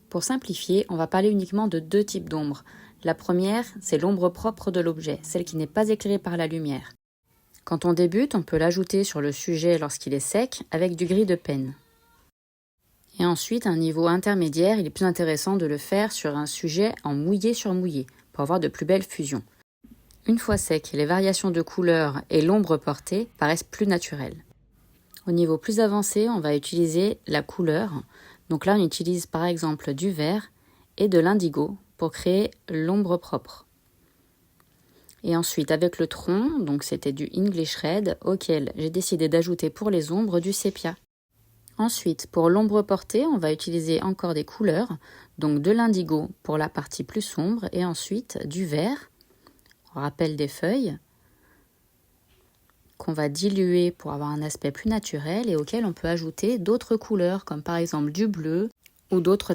Pour simplifier, on va parler uniquement de deux types d'ombre. La première, c'est l'ombre propre de l'objet, celle qui n'est pas éclairée par la lumière. Quand on débute, on peut l'ajouter sur le sujet lorsqu'il est sec avec du gris de pen. Et ensuite, à un niveau intermédiaire, il est plus intéressant de le faire sur un sujet en mouillé sur mouillé pour avoir de plus belles fusions. Une fois sec, les variations de couleurs et l'ombre portée paraissent plus naturelles. Au niveau plus avancé, on va utiliser la couleur. Donc là, on utilise par exemple du vert et de l'indigo pour créer l'ombre propre. Et ensuite, avec le tronc, donc c'était du English Red, auquel j'ai décidé d'ajouter pour les ombres du sépia. Ensuite, pour l'ombre portée, on va utiliser encore des couleurs, donc de l'indigo pour la partie plus sombre et ensuite du vert, on rappelle des feuilles, qu'on va diluer pour avoir un aspect plus naturel et auquel on peut ajouter d'autres couleurs comme par exemple du bleu ou d'autres